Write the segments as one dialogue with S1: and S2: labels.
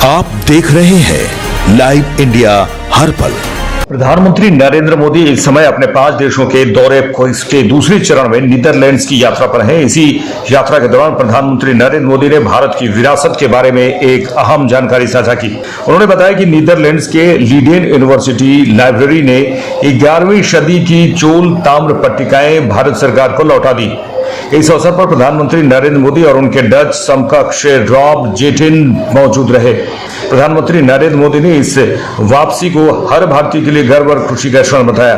S1: आप देख रहे हैं लाइव इंडिया हर पल।
S2: प्रधानमंत्री नरेंद्र मोदी इस समय अपने 5 देशों के दौरे के दूसरे चरण में नीदरलैंड्स की यात्रा पर हैं। इसी यात्रा के दौरान प्रधानमंत्री नरेंद्र मोदी ने भारत की विरासत के बारे में एक अहम जानकारी साझा की। उन्होंने बताया कि नीदरलैंड्स के लीडेन यूनिवर्सिटी लाइब्रेरी ने 11वीं सदी की चोल ताम्र पट्टिकाएं भारत सरकार को लौटा दी। इस अवसर पर प्रधानमंत्री नरेंद्र मोदी और उनके डच समकक्ष रॉब जेटिन मौजूद रहे। प्रधानमंत्री नरेंद्र मोदी ने इस वापसी को हर भारतीय के लिए गर्व और खुशी का क्षण बताया।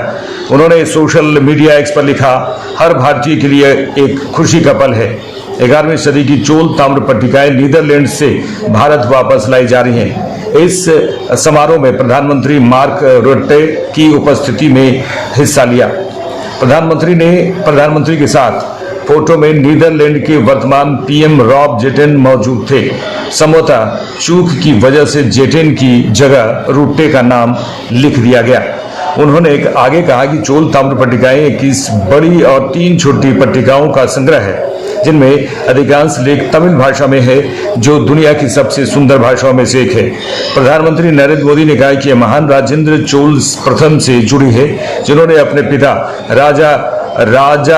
S2: उन्होंने सोशल मीडिया एक्स पर लिखा, हर भारतीय के लिए एक खुशी का पल है। 11वीं सदी की चोल ताम्र पट्टिकाएं नीदरलैंड से भारत वापस लाई जा रही हैं। इस समारोह में प्रधानमंत्री मार्क रुट्टे की उपस्थिति में हिस्सा लिया। प्रधानमंत्री के साथ फोटो में नीदरलैंड के वर्तमान पीएम रॉब जेटिन मौजूद थे। संभवतः चूक की वजह से जेटिन की जगह रुट्टे का नाम लिख दिया गया। उन्होंने आगे कहा कि चोल ताम्र पट्टिकाएं 21 बड़ी और 3 छोटी पट्टिकाओं का संग्रह है, जिनमें अधिकांश लेख तमिल भाषा में है, जो दुनिया की सबसे सुंदर भाषाओं में से एक है। प्रधानमंत्री नरेंद्र मोदी ने कहा कि यह महान राजेंद्र चोल प्रथम से जुड़ी है, जिन्होंने अपने पिता राजा राज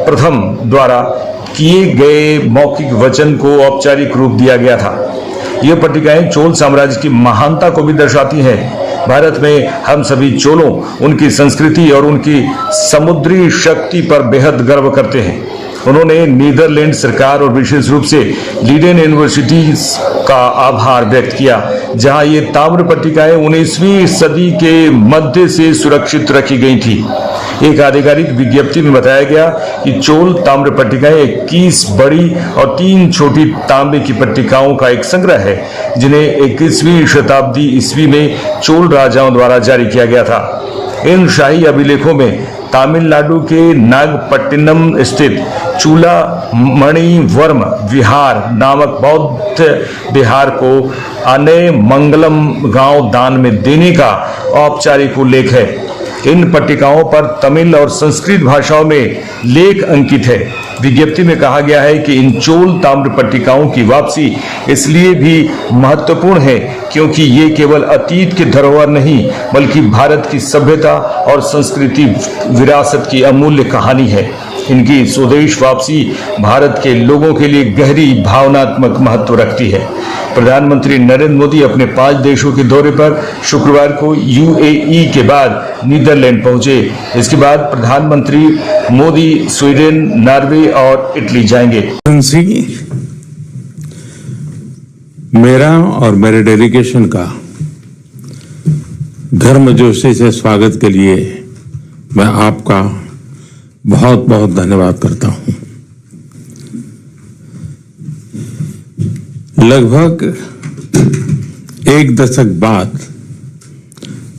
S2: प्रथम द्वारा किए गए मौखिक वचन को औपचारिक रूप दिया गया था। ये पट्टिकाएं चोल साम्राज्य की महानता को भी दर्शाती हैं। भारत में हम सभी चोलों, उनकी संस्कृति और उनकी समुद्री शक्ति पर बेहद गर्व करते हैं। उन्होंने नीदरलैंड सरकार और विशेष रूप से लीडेन यूनिवर्सिटी का आभार व्यक्त किया, जहां ये ताम्र पट्टिकाएं 19वीं सदी के मध्य से सुरक्षित रखी गई थी। एक आधिकारिक विज्ञप्ति में बताया गया कि चोल ताम्र पट्टिकाएं 21 बड़ी और 3 छोटी तांबे की पट्टिकाओं का एक संग्रह है, जिन्हें 21वीं शताब्दी ईस्वी में चोल राजाओं द्वारा जारी किया गया था। इन शाही अभिलेखों में तमिलनाडु के नागपट्टिनम स्थित चूलामणिवर्म विहार नामक बौद्ध विहार को अने मंगलम गांव दान में देने का औपचारिक उल्लेख है। इन पट्टिकाओं पर तमिल और संस्कृत भाषाओं में लेख अंकित है। विज्ञप्ति में कहा गया है कि इन चोल ताम्र पट्टिकाओं की वापसी इसलिए भी महत्वपूर्ण है क्योंकि ये केवल अतीत की धरोहर नहीं, बल्कि भारत की सभ्यता और संस्कृति विरासत की अमूल्य कहानी है। इनकी स्वदेश वापसी भारत के लोगों के लिए गहरी भावनात्मक महत्व रखती है। प्रधानमंत्री नरेंद्र मोदी अपने 5 देशों के दौरे पर शुक्रवार को यूएई के बाद नीदरलैंड पहुंचे। इसके बाद प्रधानमंत्री मोदी स्वीडन, नॉर्वे और इटली जाएंगे।
S3: मेरा और मेरे डेलीगेशन का गर्मजोशी से स्वागत के लिए मैं आपका बहुत बहुत धन्यवाद करता हूं। लगभग 1 दशक बाद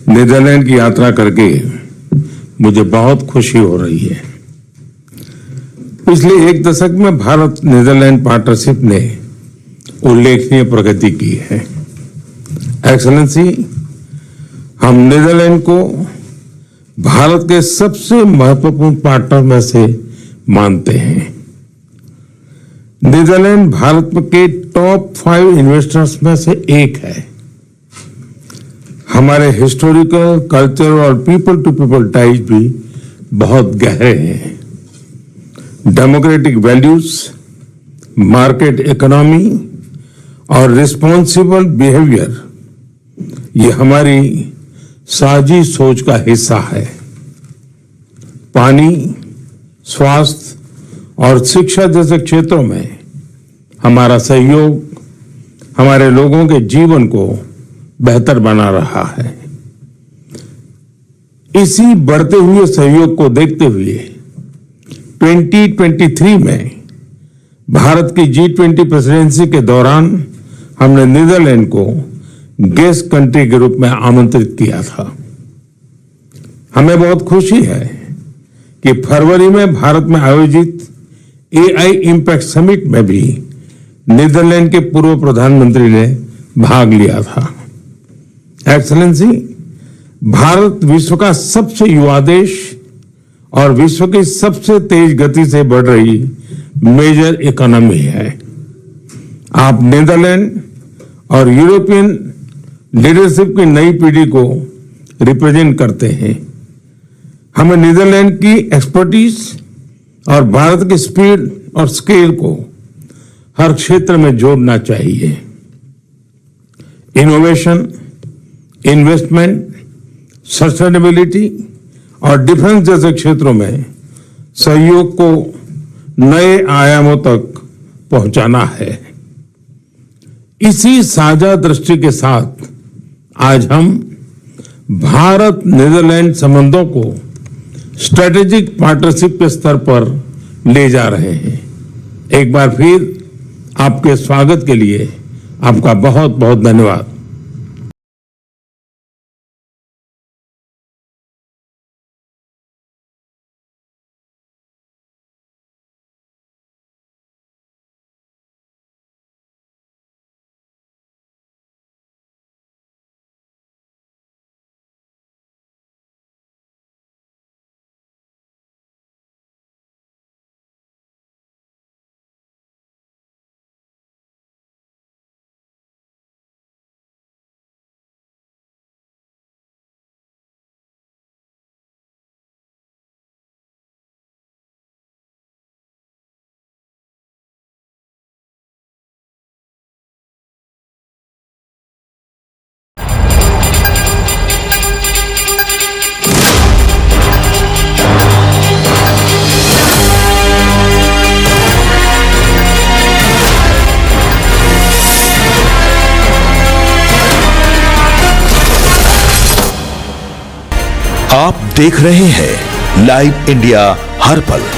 S3: नीदरलैंड की यात्रा करके मुझे बहुत खुशी हो रही है। पिछले 1 दशक में भारत नीदरलैंड पार्टनरशिप ने उल्लेखनीय प्रगति की है। एक्सेलेंसी, हम नीदरलैंड को भारत के सबसे महत्वपूर्ण पार्टनर में से मानते हैं। नीदरलैंड भारत के टॉप 5 इन्वेस्टर्स में से एक है। हमारे हिस्टोरिकल, कल्चर और पीपल टू पीपल टाइज भी बहुत गहरे हैं। डेमोक्रेटिक वैल्यूज, मार्केट इकोनॉमी और रिस्पॉन्सिबल बिहेवियर, ये हमारी साझी सोच का हिस्सा है। पानी, स्वास्थ्य और शिक्षा जैसे क्षेत्रों में हमारा सहयोग हमारे लोगों के जीवन को बेहतर बना रहा है। इसी बढ़ते हुए सहयोग को देखते हुए 2023 में भारत की G20 प्रेसिडेंसी के दौरान हमने नीदरलैंड को गेस्ट कंट्री के रूप में आमंत्रित किया था। हमें बहुत खुशी है कि फरवरी में भारत में आयोजित AI इम्पैक्ट समिट में भी नीदरलैंड के पूर्व प्रधानमंत्री ने भाग लिया था। एक्सेलेंसी, भारत विश्व का सबसे युवा देश और विश्व की सबसे तेज गति से बढ़ रही मेजर इकोनॉमी है। आप नीदरलैंड और यूरोपियन लीडरशिप की नई पीढ़ी को रिप्रेजेंट करते हैं। हमें नीदरलैंड की एक्सपर्टीज और भारत की स्पीड और स्केल को हर क्षेत्र में जोड़ना चाहिए। इनोवेशन, इन्वेस्टमेंट, सस्टेनेबिलिटी और डिफेंस जैसे क्षेत्रों में सहयोग को नए आयामों तक पहुंचाना है। इसी साझा दृष्टि के साथ आज हम भारत नीदरलैंड संबंधों को स्ट्रेटेजिक पार्टनरशिप के स्तर पर ले जा रहे हैं। एक बार फिर आपके स्वागत के लिए आपका बहुत बहुत धन्यवाद।
S1: आप देख रहे हैं लाइव इंडिया हर पल।